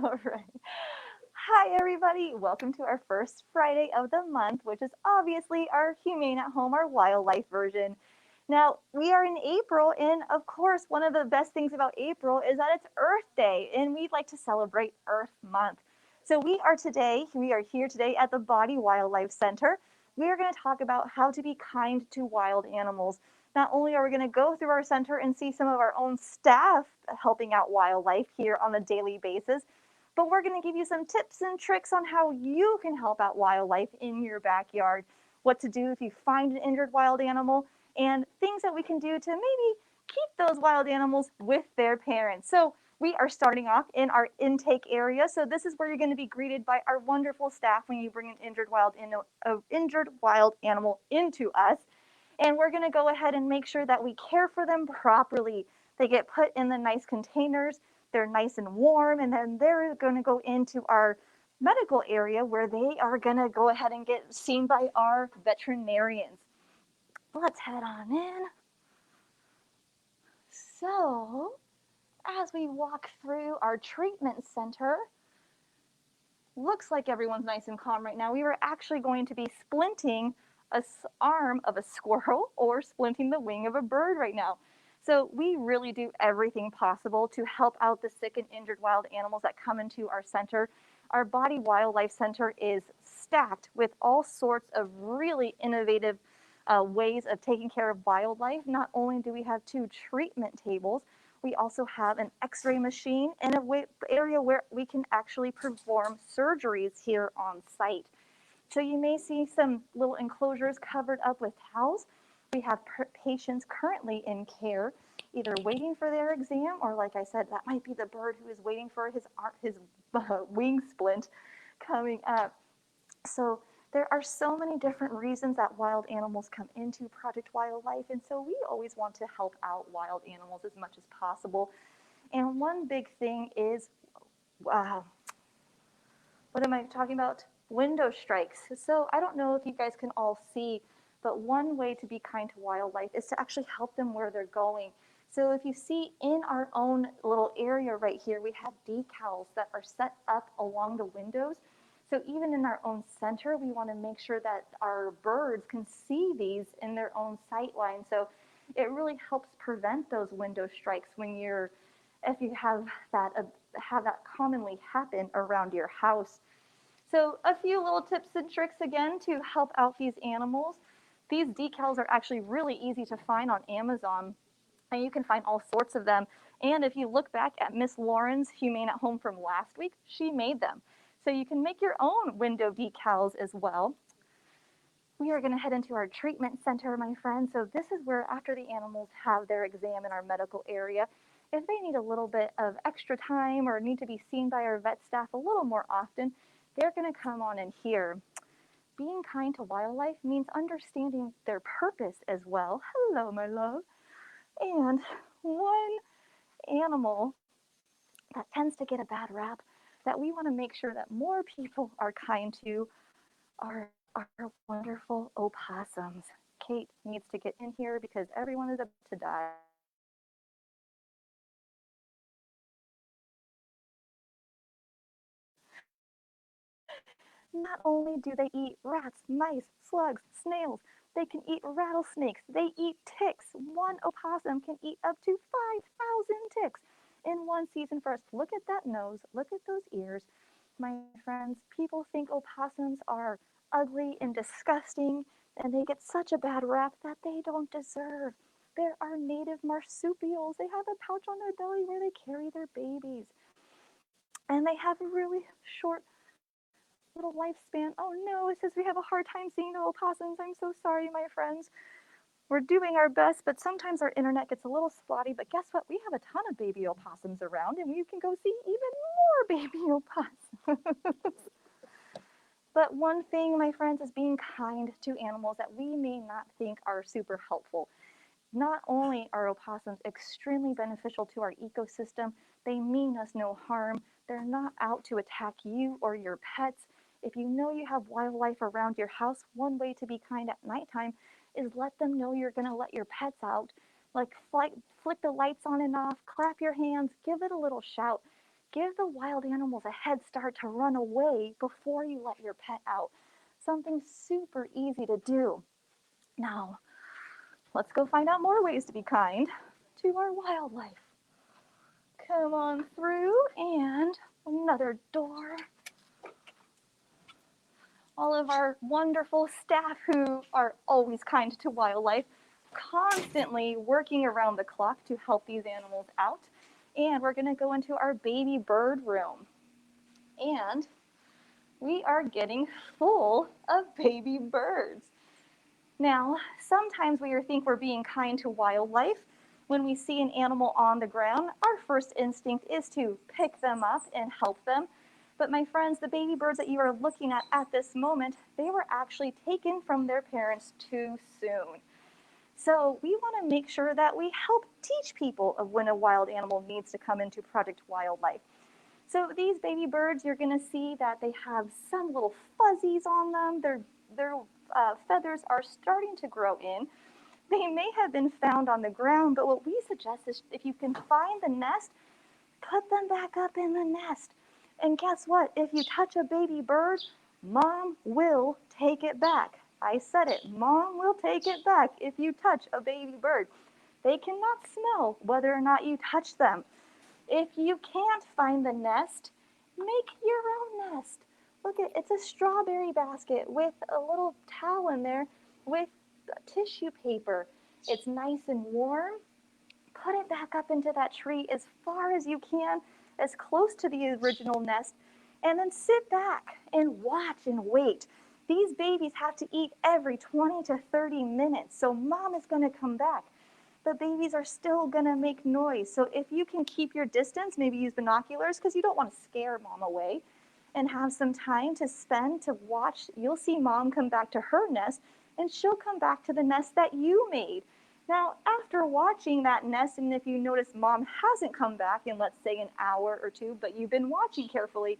All right. Hi, everybody. Welcome to our first Friday of the month, which is obviously our Humane at Home, our wildlife version. Now, we are in April, and of course, one of the best things about April is that it's Earth Day, and we'd like to celebrate Earth Month. So, we are here today at the Body Wildlife Center. We are going to talk about how to be kind to wild animals. Not only are we going to go through our center and see some of our own staff helping out wildlife here on a daily basis, but we're going to give you some tips and tricks on how you can help out wildlife in your backyard, what to do if you find an injured wild animal, and things that we can do to maybe keep those wild animals with their parents. So we are starting off in our intake area. So this is where you're going to be greeted by our wonderful staff when you bring an injured wild animal into us. And we're going to go ahead and make sure that we care for them properly. They get put in the nice containers, they're nice and warm, and then they're going to go into our medical area where they are going to go ahead and get seen by our veterinarians. Let's head on in. So, as we walk through our treatment center, looks like everyone's nice and calm right now. We were actually going to be splinting a arm of a squirrel or splinting the wing of a bird right now. So we really do everything possible to help out the sick and injured wild animals that come into our center. Our Body Wildlife Center is stacked with all sorts of really innovative ways of taking care of wildlife. Not only do we have 2 treatment tables, we also have an x-ray machine and an area where we can actually perform surgeries here on site. So you may see some little enclosures covered up with towels. We have patients currently in care, either waiting for their exam, or like I said, that might be the bird who is waiting for his wing splint coming up. So there are so many different reasons that wild animals come into Project Wildlife, and so we always want to help out wild animals as much as possible. And one big thing is, uh, what am I talking about? Window strikes. So I don't know if you guys can all see, but one way to be kind to wildlife is to actually help them where they're going. So if you see in our own little area right here, we have decals that are set up along the windows. So even in our own center, we want to make sure that our birds can see these in their own sight line. So it really helps prevent those window strikes if you have that commonly happen around your house. So a few little tips and tricks again to help out these animals. These decals are actually really easy to find on Amazon, and you can find all sorts of them. And if you look back at Miss Lauren's Humane at Home from last week, she made them. So you can make your own window decals as well. We are going to head into our treatment center, my friends. So this is where after the animals have their exam in our medical area, if they need a little bit of extra time or need to be seen by our vet staff a little more often, they're going to come on in here. Being kind to wildlife means understanding their purpose as well. Hello, my love. And one animal that tends to get a bad rap that we want to make sure that more people are kind to are our wonderful opossums. Kate needs to get in here because everyone is about to die. Not only do they eat rats, mice, slugs, snails, they can eat rattlesnakes, they eat ticks. One opossum can eat up to 5,000 ticks in one season first. Look at that nose, look at those ears. My friends, people think opossums are ugly and disgusting, and they get such a bad rap that they don't deserve. There are native marsupials. They have a pouch on their belly where they carry their babies. And they have a really short little lifespan. Oh no, it says we have a hard time seeing the opossums. I'm so sorry, my friends. We're doing our best, but sometimes our internet gets a little spotty. But guess what? We have a ton of baby opossums around, and you can go see even more baby opossums. But one thing, my friends, is being kind to animals that we may not think are super helpful. Not only are opossums extremely beneficial to our ecosystem, they mean us no harm. They're not out to attack you or your pets. If you know you have wildlife around your house, one way to be kind at nighttime is let them know you're going to let your pets out. Like flick the lights on and off, clap your hands, give it a little shout. give the wild animals a head start to run away before you let your pet out. Something super easy to do. Now, let's go find out more ways to be kind to our wildlife. Come on through, and another door. All of our wonderful staff who are always kind to wildlife, constantly working around the clock to help these animals out. And we're gonna go into our baby bird room. And we are getting full of baby birds. Now, sometimes we think we're being kind to wildlife. When we see an animal on the ground, our first instinct is to pick them up and help them. But my friends, the baby birds that you are looking at this moment, they were actually taken from their parents too soon. So we want to make sure that we help teach people of when a wild animal needs to come into Project Wildlife. So these baby birds, you're going to see that they have some little fuzzies on them. Their feathers are starting to grow in. They may have been found on the ground, but what we suggest is if you can find the nest, put them back up in the nest. And guess what? If you touch a baby bird, Mom will take it back. I said it. Mom will take it back if you touch a baby bird. They cannot smell whether or not you touch them. If you can't find the nest, make your own nest. Look, it's a strawberry basket with a little towel in there with tissue paper. It's nice and warm. Put it back up into that tree as far as you can, as close to the original nest, and then sit back and watch and wait. These babies have to eat every 20 to 30 minutes, so Mom is going to come back. The babies are still going to make noise. So if you can keep your distance, maybe use binoculars because you don't want to scare Mom away, and have some time to spend to watch, you'll see Mom come back to her nest, and she'll come back to the nest that you made. Now, after watching that nest, and if you notice Mom hasn't come back in, let's say, an hour or two, but you've been watching carefully,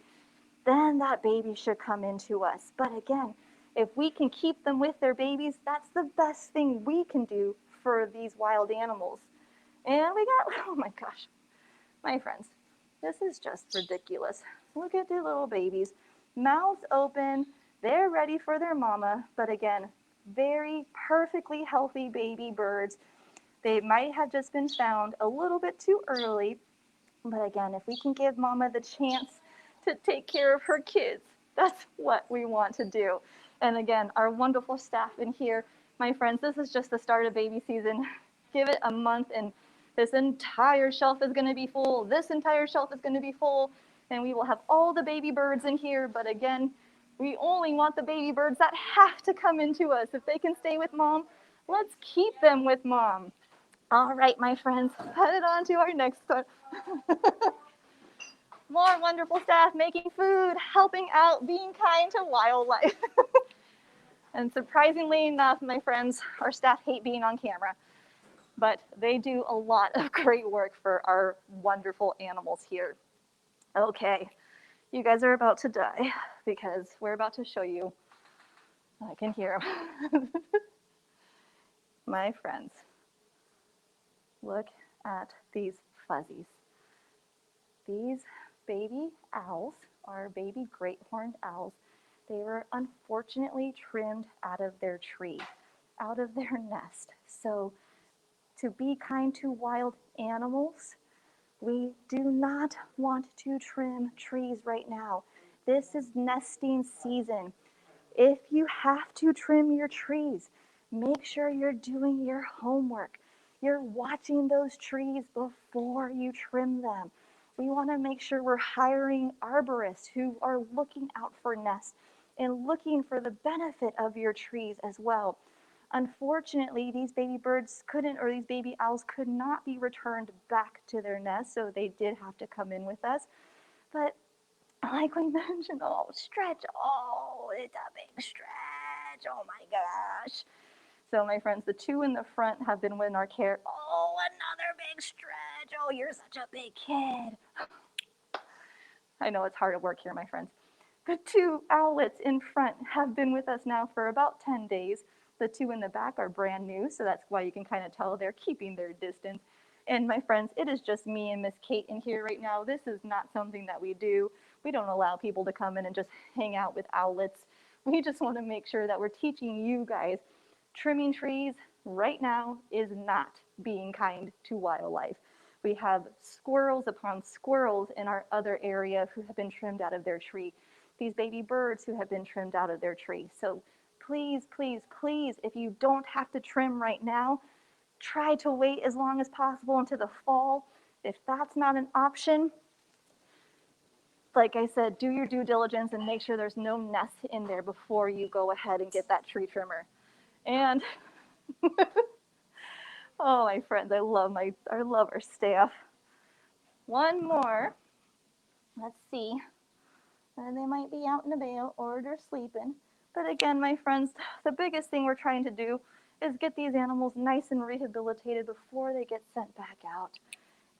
then that baby should come into us. But again, if we can keep them with their babies, that's the best thing we can do for these wild animals. And we got, oh my gosh, my friends, this is just ridiculous. Look at the little babies, mouths open, they're ready for their mama, but again, very perfectly healthy baby birds. They might have just been found a little bit too early, but again, if we can give Mama the chance to take care of her kids, that's what we want to do. And again, our wonderful staff in here, my friends, this is just the start of baby season. Give it a month and this entire shelf is going to be full. This entire shelf is going to be full, and we will have all the baby birds in here. But again, we only want the baby birds that have to come into us. If they can stay with Mom, let's keep them with Mom. All right, my friends, headed on to our next one. More wonderful staff making food, helping out, being kind to wildlife. And surprisingly enough, my friends, our staff hate being on camera, but they do a lot of great work for our wonderful animals here. Okay, you guys are about to die because we're about to show you. I can hear them. My friends, look at these fuzzies. These baby owls are baby great horned owls. They were unfortunately trimmed out of their tree, out of their nest. So to be kind to wild animals, we do not want to trim trees right now. This is nesting season. If you have to trim your trees, make sure you're doing your homework. You're watching those trees before you trim them. We want to make sure we're hiring arborists who are looking out for nests and looking for the benefit of your trees as well. Unfortunately, these baby birds couldn't, or these baby owls could not be returned back to their nest, so they did have to come in with us. But like we mentioned, oh, stretch, oh, it's a big stretch, oh my gosh. So my friends, the two in the front have been in our care. Oh, another big stretch, oh, you're such a big kid. I know it's hard to work here, my friends. The two owlets in front have been with us now for about 10 days. The two in the back are brand new, so that's why you can kind of tell they're keeping their distance. And my friends, it is just me and Miss Kate in here right now. This is not something that we do. We don't allow people to come in and just hang out with owlets. We just want to make sure that we're teaching you guys trimming trees right now is not being kind to wildlife. We have squirrels upon squirrels in our other area who have been trimmed out of their tree. These baby birds who have been trimmed out of their tree. So please, please, please, if you don't have to trim right now, try to wait as long as possible into the fall. If that's not an option, like I said, do your due diligence and make sure there's no nests in there before you go ahead and get that tree trimmer. And oh, my friends, I love our staff. One more. Let's see. They might be out and about or they're sleeping. But again, my friends, the biggest thing we're trying to do is get these animals nice and rehabilitated before they get sent back out.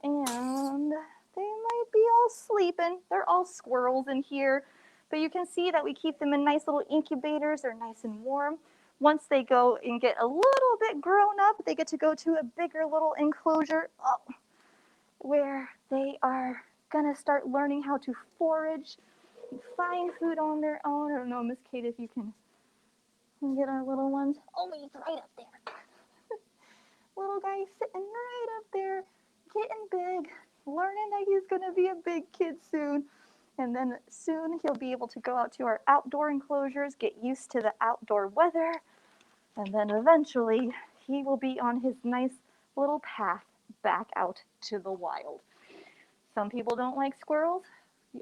And they might be all sleeping. They're all squirrels in here. But you can see that we keep them in nice little incubators. They're nice and warm. Once they go and get a little bit grown up, they get to go to a bigger little enclosure where they are going to start learning how to forage and find food on their own. I don't know, Miss Kate, if you can get our little ones. Oh, he's right up there. Little guy sitting right up there, getting big, learning that he's going to be a big kid soon. And then soon he'll be able to go out to our outdoor enclosures, get used to the outdoor weather, and then eventually he will be on his nice little path back out to the wild. Some people don't like squirrels.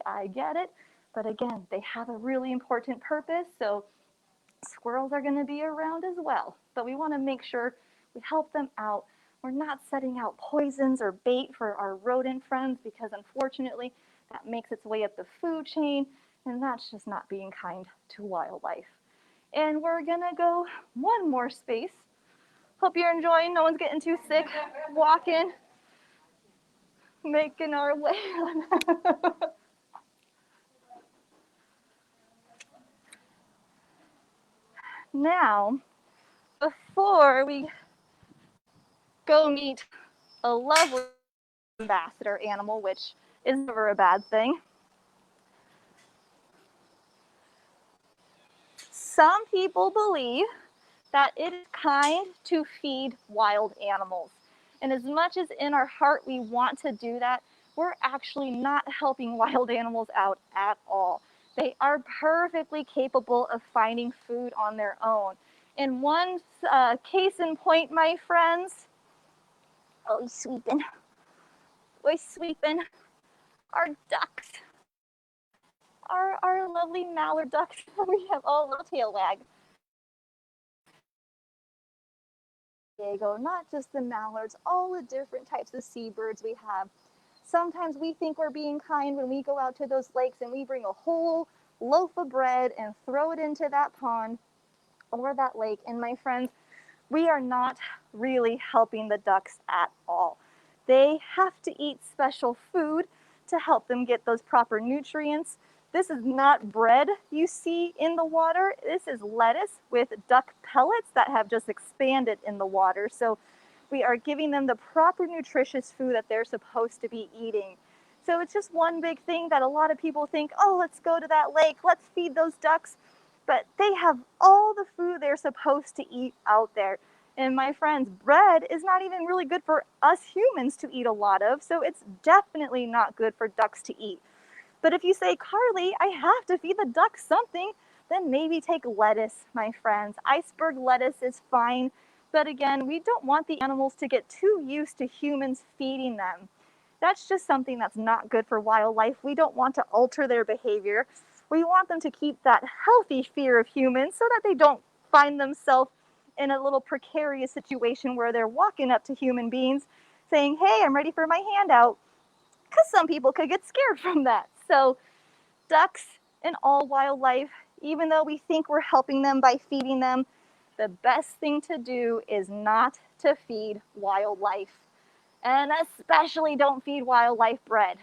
I get it. But again, they have a really important purpose, so squirrels are going to be around as well. But we want to make sure we help them out. We're not setting out poisons or bait for our rodent friends because unfortunately that makes its way up the food chain, and that's just not being kind to wildlife. And we're going to go one more space. Hope you're enjoying. No one's getting too sick. Walking, making our way on. Now, before we go meet a lovely ambassador animal, which is never a bad thing, some people believe that it is kind to feed wild animals. And as much as in our heart we want to do that, we're actually not helping wild animals out at all. They are perfectly capable of finding food on their own. In one case in point, my friends, oh, he's sweeping. We're sweeping. Our ducks. Our lovely mallard ducks. We have a little tail wag. Diego, not just the mallards, all the different types of seabirds we have. Sometimes we think we're being kind when we go out to those lakes and we bring a whole loaf of bread and throw it into that pond or that lake. And my friends, we are not really helping the ducks at all. They have to eat special food to help them get those proper nutrients. This is not bread you see in the water. This is lettuce with duck pellets that have just expanded in the water. So we are giving them the proper nutritious food that they're supposed to be eating. So it's just one big thing that a lot of people think, oh, let's go to that lake, let's feed those ducks. But they have all the food they're supposed to eat out there. And my friends, bread is not even really good for us humans to eat a lot of, so it's definitely not good for ducks to eat. But if you say, Carly, I have to feed the ducks something, then maybe take lettuce, my friends. Iceberg lettuce is fine. But again, we don't want the animals to get too used to humans feeding them. That's just something that's not good for wildlife. We don't want to alter their behavior. We want them to keep that healthy fear of humans so that they don't find themselves in a little precarious situation where they're walking up to human beings saying, hey, I'm ready for my handout. Because some people could get scared from that. So ducks and all wildlife, even though we think we're helping them by feeding them, the best thing to do is not to feed wildlife. And especially don't feed wildlife bread.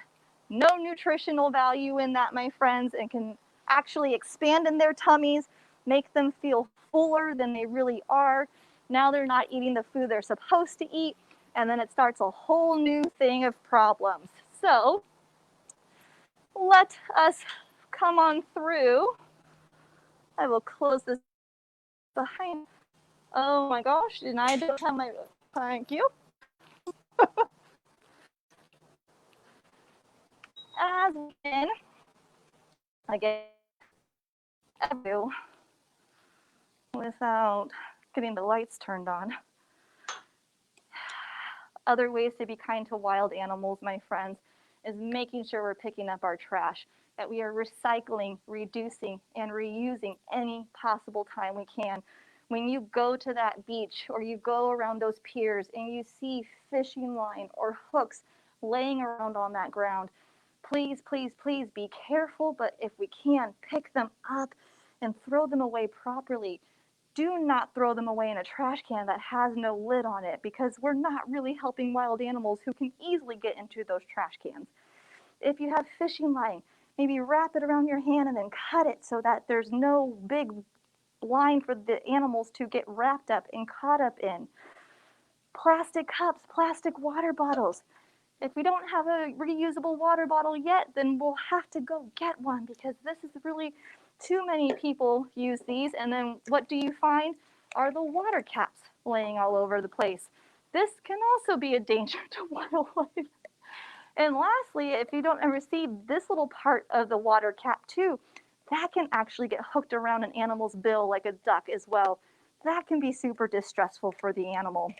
No nutritional value in that, my friends, and can actually expand in their tummies, make them feel fuller than they really are. Now they're not eating the food they're supposed to eat. and then it starts a whole new thing of problems. So let us come on through. I will close this behind. Oh my gosh, and I don't have my, thank you. As we begin, again, without getting the lights turned on. Other ways to be kind to wild animals, my friends, is making sure we're picking up our trash, that we are recycling, reducing, and reusing any possible time we can. When you go to that beach or you go around those piers and you see fishing line or hooks laying around on that ground, please, please, please be careful, but if we can, pick them up and throw them away properly. Do not throw them away in a trash can that has no lid on it, because we're not really helping wild animals who can easily get into those trash cans. If you have fishing line, maybe wrap it around your hand and then cut it so that there's no big line for the animals to get wrapped up and caught up in. Plastic cups, plastic water bottles. If we don't have a reusable water bottle yet, then we'll have to go get one, because this is really, too many people use these, and then what do you find are the water caps laying all over the place. This can also be a danger to wildlife. And lastly, if you don't ever see this little part of the water cap too, that can actually get hooked around an animal's bill like a duck as well. That can be super distressful for the animal.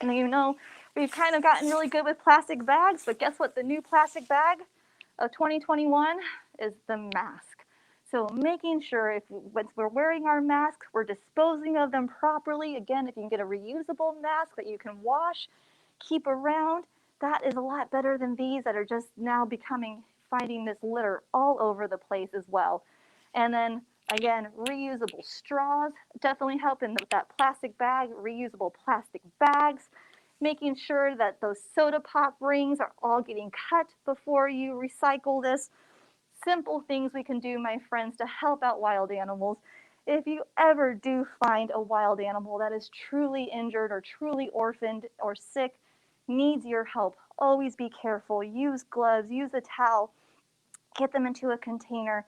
And you know, we've kind of gotten really good with plastic bags, but guess what? The new plastic bag of 2021 is the mask. So making sure if once we're wearing our masks, we're disposing of them properly. Again, if you can get a reusable mask that you can wash, keep around, that is a lot better than these that are just now finding this litter all over the place as well. And then again, reusable straws definitely help in that plastic bag, reusable plastic bags, making sure that those soda pop rings are all getting cut before you recycle this. Simple things we can do, my friends, to help out wild animals. If you ever do find a wild animal that is truly injured or truly orphaned or sick, needs your help, always be careful. Use gloves, use a towel, get them into a container,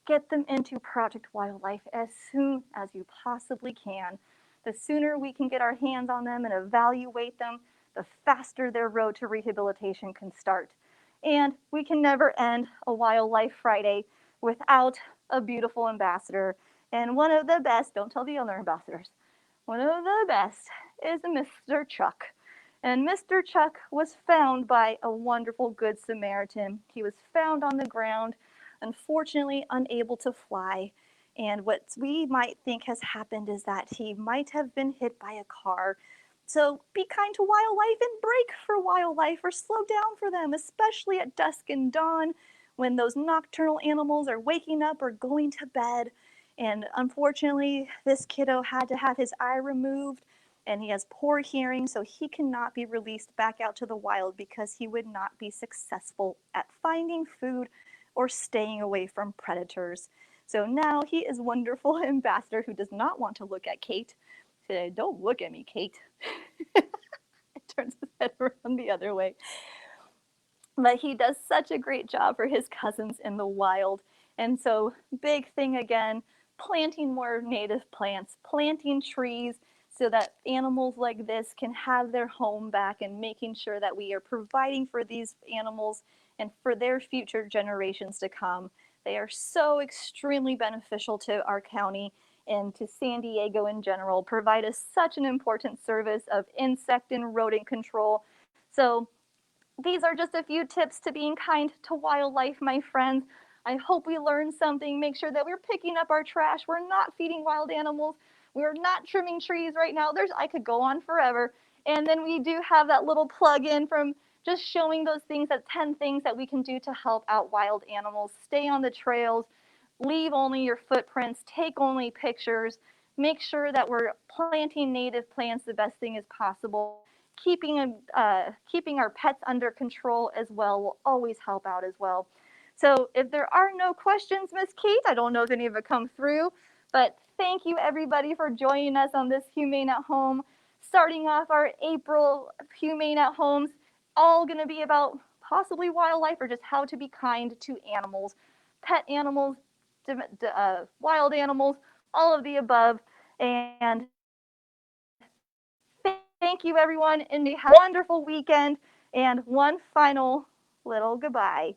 get them into Project Wildlife as soon as you possibly can. The sooner we can get our hands on them and evaluate them, the faster their road to rehabilitation can start. And we can never end a Wildlife Friday without a beautiful ambassador. And one of the best, don't tell the other ambassadors, one of the best is Mr. Chuck. And Mr. Chuck was found by a wonderful Good Samaritan. He was found on the ground, unfortunately unable to fly. And what we might think has happened is that he might have been hit by a car. So be kind to wildlife and brake for wildlife, or slow down for them, especially at dusk and dawn when those nocturnal animals are waking up or going to bed. And unfortunately, this kiddo had to have his eye removed, and he has poor hearing, so he cannot be released back out to the wild because he would not be successful at finding food or staying away from predators. So now he is wonderful ambassador who does not want to look at Kate. He said, "Don't look at me, Kate." It turns his head around the other way. But he does such a great job for his cousins in the wild. And so, big thing again, planting more native plants, planting trees so that animals like this can have their home back, and making sure that we are providing for these animals and for their future generations to come. They are so extremely beneficial to our county and to San Diego in general, provide us such an important service of insect and rodent control. So these are just a few tips to being kind to wildlife, my friends. I hope we learned something. Make sure that we're picking up our trash. We're not feeding wild animals. We're not trimming trees right now. I could go on forever. And then we do have that little plug-in from just showing those things, that 10 things that we can do to help out wild animals. Stay on the trails, leave only your footprints, take only pictures, make sure that we're planting native plants the best thing as possible. Keeping our pets under control as well will always help out as well. So if there are no questions, Miss Kate, I don't know if any of it come through, but thank you everybody for joining us on this Humane at Home starting off our April Humane at Homes, all going to be about possibly wildlife or just how to be kind to animals, pet animals, wild animals, all of the above. And thank you, everyone, and have a wonderful weekend. And one final little goodbye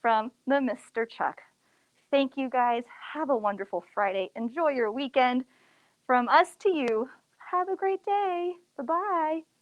from the Mr. Chuck. Thank you, guys. Have a wonderful Friday. Enjoy your weekend. From us to you, have a great day. Bye bye.